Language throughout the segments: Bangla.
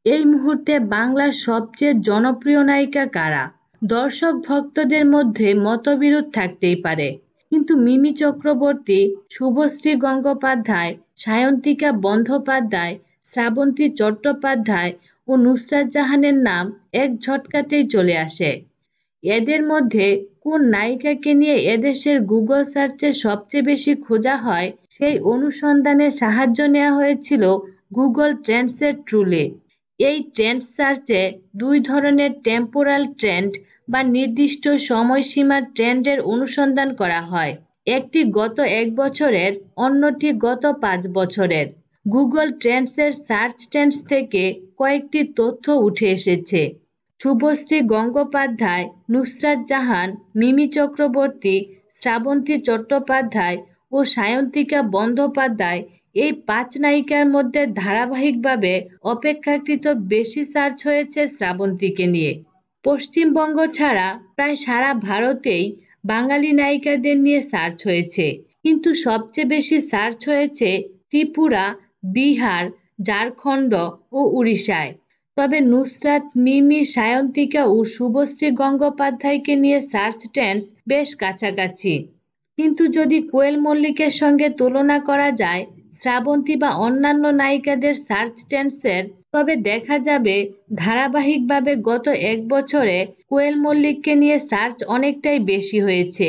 এই মুহূর্তে বাংলার সবচেয়ে জনপ্রিয় নায়িকা কারা? দর্শক ভক্তদের মধ্যে মতবিরোধ থাকতেই পারে, কিন্তু মিমি চক্রবর্তী, শুভশ্রী গঙ্গোপাধ্যায়, সায়ন্তিকা বন্দ্যোপাধ্যায়, শ্রাবন্তী চট্টোপাধ্যায় ও নুসরাত জাহানের নাম এক ঝটকাতেই চলে আসে। এদের মধ্যে কোন নায়িকাকে নিয়ে এদেশের গুগল সার্চে সবচেয়ে বেশি খোঁজা হয়, সেই অনুসন্ধানের সাহায্য নেওয়া হয়েছিল গুগল ট্রেন্ডসের টুলে। এই ট্রেন্ড সার্চে দুই ধরনের টেম্পোরাল ট্রেন্ড বা নির্দিষ্ট সময়সীমার ট্রেন্ডের অনুসন্ধান করা হয়। একটি গত 1 বছরের, অন্যটি গত 5 বছরের। গুগল ট্রেন্ডসের সার্চ ট্রেন্ডস থেকে কয়েকটি তথ্য উঠে এসেছে। শুভশ্রী গঙ্গোপাধ্যায়, নুসরাত জাহান, মিমি চক্রবর্তী, শ্রাবন্তী চট্টোপাধ্যায় ও সায়ন্তিকা বন্দ্যোপাধ্যায় এই 5 নায়িকার মধ্যে ধারাবাহিকভাবে অপেক্ষাকৃত বেশি সার্চ হয়েছে শ্রাবন্তীকে নিয়ে। পশ্চিমবঙ্গ ছাড়া প্রায় সারা ভারতেই বাঙালি নায়িকাদের নিয়ে সার্চ হয়েছে, কিন্তু সবচেয়ে বেশি সার্চ হয়েছে ত্রিপুরা, বিহার, ঝাড়খণ্ড ও উড়িষ্যায়। তবে নুসরাত, মিমি, সায়ন্তিকা ও শুভশ্রী গঙ্গোপাধ্যায়কে নিয়ে সার্চ ট্রেন্ডস বেশ কাছাকাছি। কিন্তু যদি কোয়েল মল্লিকের সঙ্গে তুলনা করা যায় শ্রাবন্তী বা অন্যান্য নায়িকাদের সার্চ ট্রেন্ডসের, তবে দেখা যাবে ধারাবাহিকভাবে গত 1 বছরে কোয়েল মল্লিককে নিয়ে সার্চ অনেকটাই বেশি হয়েছে।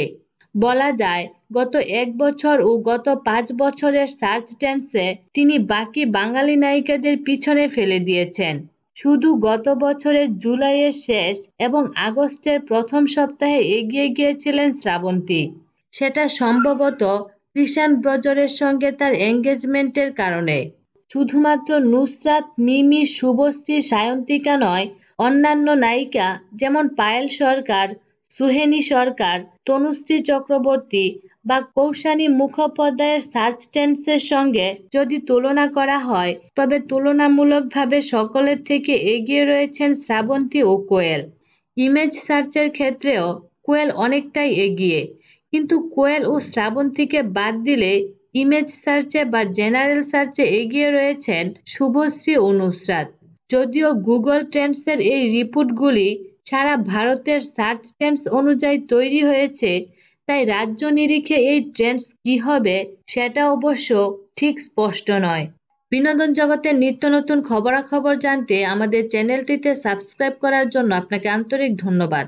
বলা যায় গত 1 বছর ও গত 5 বছরের সার্চ ট্রেন্ডসে তিনি বাকি বাঙালি নায়িকাদের পিছনে ফেলে দিয়েছেন। শুধু গত বছরের জুলাইয়ের শেষ এবং আগস্টের প্রথম সপ্তাহে এগিয়ে গিয়েছিলেন শ্রাবন্তী। সেটা সম্ভবত কৃষাণ ব্রজরের সঙ্গে তার এঙ্গেজমেন্টের কারণে। শুধুমাত্র নুসরাত, মিমি, শুভশ্রী, সায়ন্তিকা নয়, অন্যান্য নায়িকা যেমন পায়েল সরকার, সুহেনী সরকার, তনুশ্রী চক্রবর্তী বা কৌশানী মুখোপাধ্যায়ের সার্চ ট্রেন্ডসের সঙ্গে যদি তুলনা করা হয়, তবে তুলনামূলকভাবে সকলের থেকে এগিয়ে রয়েছেন শ্রাবন্তী ও কোয়েল। ইমেজ সার্চের ক্ষেত্রেও কোয়েল অনেকটাই এগিয়ে, কিন্তু কোয়েল ও শ্রাবন্তীকে বাদ দিলে ইমেজ সার্চে বা জেনারেল সার্চে এগিয়ে রয়েছেন শুভশ্রী ও নুসরাত। যদিও গুগল ট্রেন্ডসের এই রিপোর্টগুলি সারা ভারতের সার্চ ট্রেন্ডস অনুযায়ী তৈরি হয়েছে, তাই রাজ্য নিরিখে এই ট্রেন্ডস কী হবে সেটা অবশ্য ঠিক স্পষ্ট নয়। বিনোদন জগতের নিত্য নতুন খবরাখবর জানতে আমাদের চ্যানেলটিতে সাবস্ক্রাইব করার জন্য আপনাকে আন্তরিক ধন্যবাদ।